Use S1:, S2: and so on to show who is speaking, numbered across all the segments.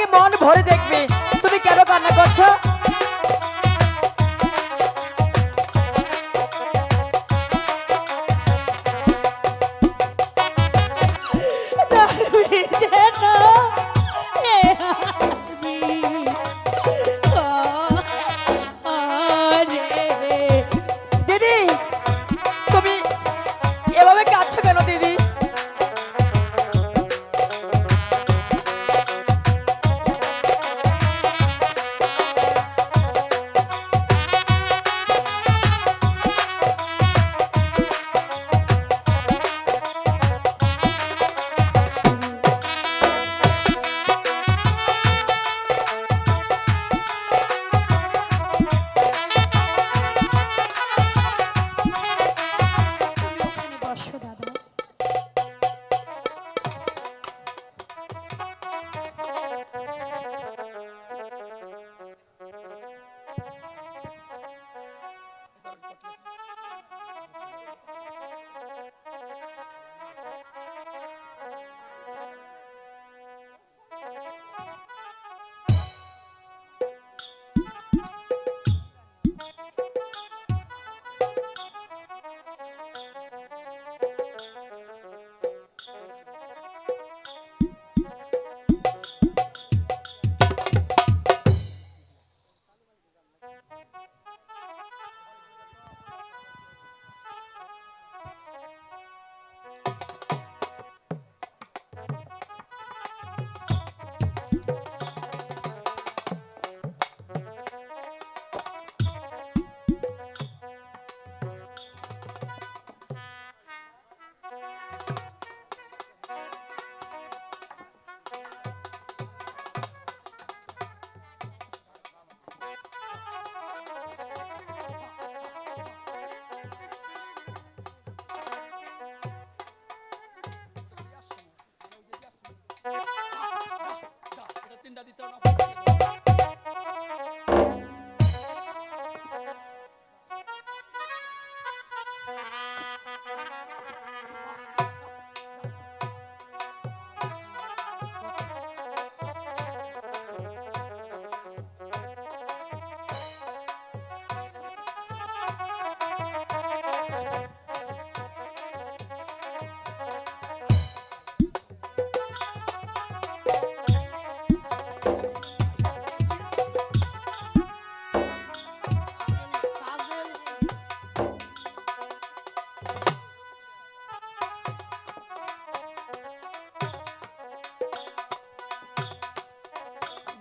S1: তোমাকে মন ভরে দেখবে। তুমি কেন কান্না করছো? দিদি তুমি এভাবে কাঁদছো কেন দিদি?
S2: বসো দাদা।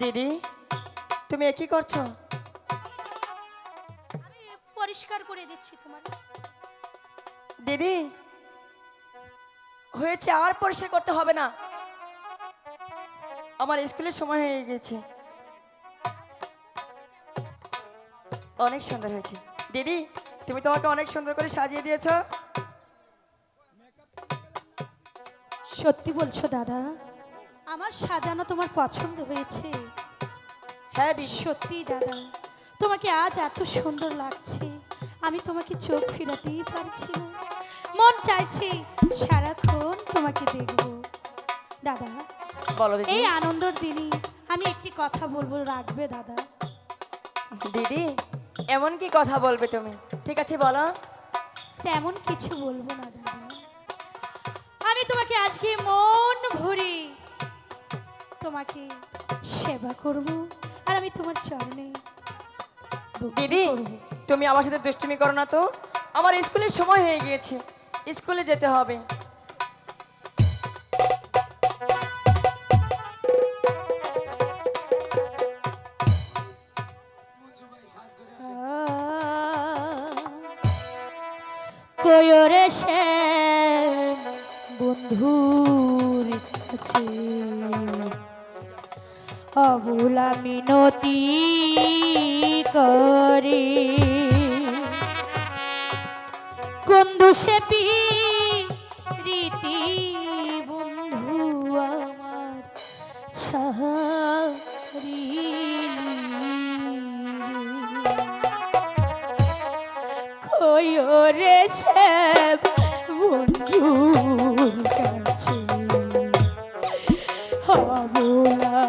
S1: দিদি তুমি কি করছো?
S2: আমি পরিষ্কার করে দিচ্ছি তোমার।
S1: দিদি হয়েছে, আর পরিষ্কার করতে হবে না, আমার স্কুলের সময় হয়ে গেছে। অনেক সুন্দর হয়েছে দিদি, তুমি তোমাকে অনেক সুন্দর করে সাজিয়ে দিয়েছো।
S2: সত্যি বলছো দাদা? আমার সাজানো তোমার পছন্দ হয়েছে?
S1: হ্যাঁ দিদি।
S2: সত্যি দাদা, তোমাকে আজ এত সুন্দর লাগছে, আমি তোমাকে চোখ ফিরাতেই পারছি না। মন চাইছে সারাক্ষণ তোমাকে দেখব। দাদা
S1: বলো দিদি।
S2: এই আনন্দের দিনে আমি একটি কথা বলবো, রাখবে দাদা?
S1: দিদি এমন কি কথা বলবে তুমি? ঠিক আছে বলো।
S2: তেমন কিছু বলবো না দাদা, আমি তোমাকে আজকে মন ভরে তোমাকে সেবা করব, আর আমি তোমার চরণে ভক্তি
S1: দিদি
S2: করব।
S1: তুমি আমার সাথে দুষ্টুমি করো না তো, আমার স্কুলের সময় হয়ে গিয়েছে, স্কুলে যেতে হবে।
S2: কয়রে সে বন্ধুর কাছে অবলা মিনতি করে, বন্ধু সে রীতি বন্ধু আমার ছাড়ি কয়রে সে বন্ধুর কাছে অবলা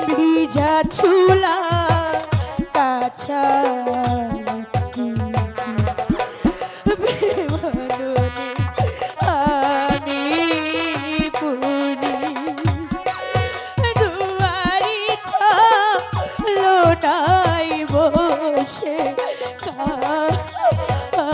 S2: ভিজা চুলা কাছা বেমাননে আমি পুরি দুয়ারি লোটাই বসে কাঁদি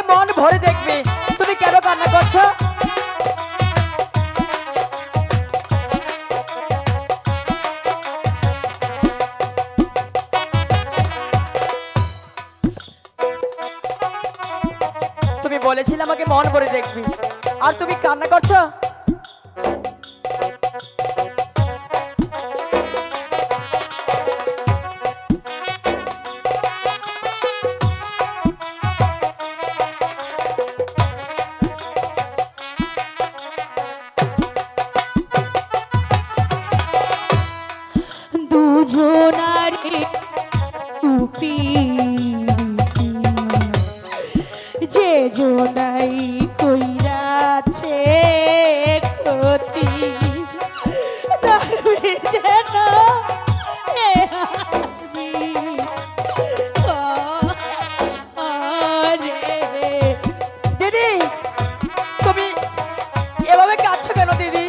S1: আমাকে মন ভরে দেখবে। তুমি কেন কান্না করছো? তুমি বলেছিলে আমাকে মন ভরে দেখবে, আর তুমি কান্না করছো।
S2: দুজনারে উপি যে জোনাই কইরাছে ক্ষতি ধরবে যেন এ হাতনি আরে
S1: দিদি, তুমি এভাবে কাঁদছো কেন দিদি?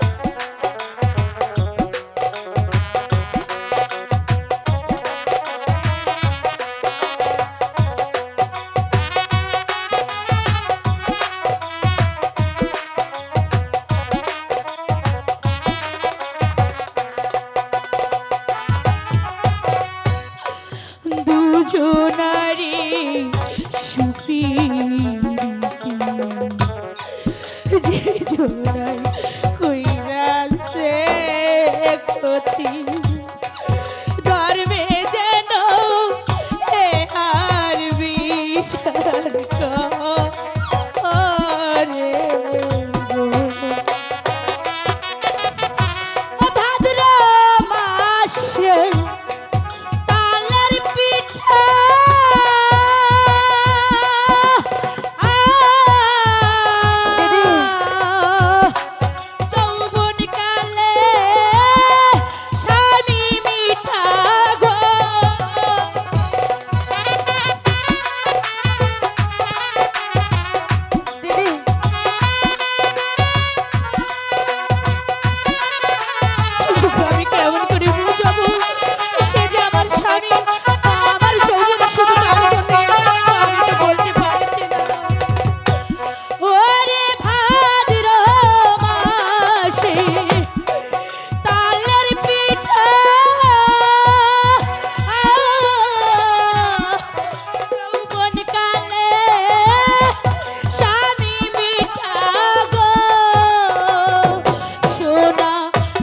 S2: দুজনারে সুপি যে জোনাই কইরাছে ক্ষতি ধর্মে যেন এ আর বিচার করে ভাদ্র মাসে তালের পিঠা
S1: দিদি।
S2: যৌবন কালে স্বামী মিঠা গো
S1: দিদি,
S2: আমি কেমন করে বুঝাবো সে যে আমার স্বামী আমার যৌবন শুধু তার জন্য আমি তো বলতে পারছি না ওরে ভাদ্র মাসে তালের পিঠা যৌবন কালে স্বামী মিঠা গো সোনা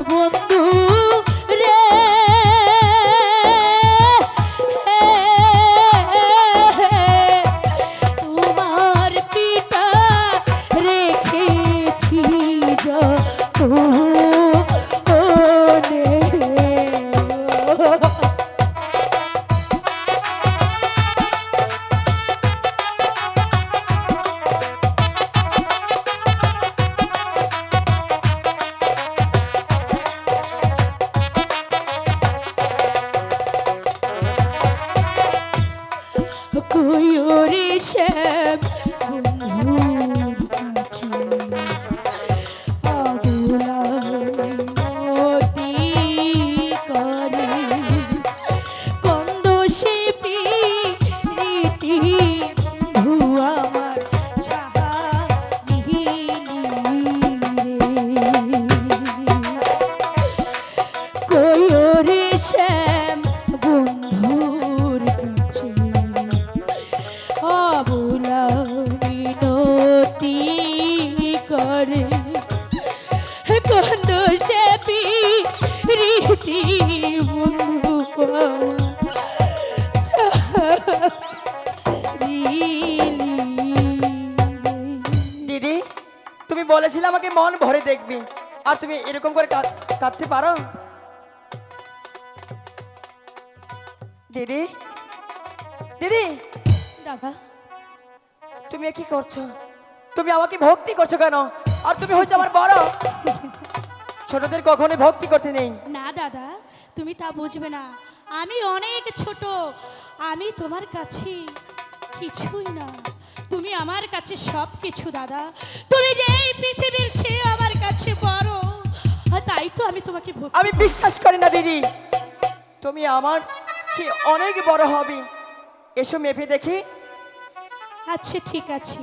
S2: বন্ধু রে তোমার পিতা রেখেছি কয়রে শ্যাম বন্ধুর কাছে অবলামতি করে কন্দ শিপি রীতি বন্ধু আমার চাহা কয়রে শ্যাম বন্ধুর কাছে অবলা মিনতি করে কন্দ সেপি রীতি বন্ধু
S1: দিদি, তুমি বলেছিলে আমাকে মন ভরে দেখবি, আর তুমি এরকম করে কাঁদতে পারো? দিদি, দিদি,
S2: দাদা
S1: তুমি এ কি করছো? তুমি আমাকে ভক্তি করছো কেন? আর তুমি হচ্ছে আমার বড়। ছোটদের কখনো ভক্তি করতে নেই।
S2: না দাদা, তুমি তা বুঝবে না। আমি অনেক ছোট, আমি তোমার কাছে কিছুই না। তুমি আমার কাছে সব কিছু দাদা। তুমি যে এই পৃথিবীর চেয়ে আমার কাছে বড়, আর তাই তো আমি তোমাকে
S1: আমি বিশ্বাস করি না দিদি, তুমি আমার চেয়ে অনেক বড় হবে। এসো মেপে দেখি।
S2: আচ্ছা ঠিক আছে,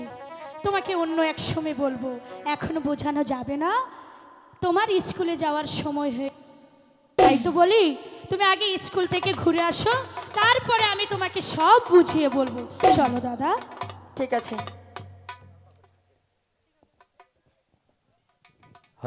S2: তোমাকে অন্য এক সময় বলবো, এখনো বোঝানো যাবে না। তোমার স্কুলে যাওয়ার সময় হয়ে, তাই তো বলি তুমি আগে স্কুল থেকে ঘুরে আসো, তারপরে আমি তোমাকে সব বুঝিয়ে বলবো। চলো দাদা।
S1: ঠিক আছে।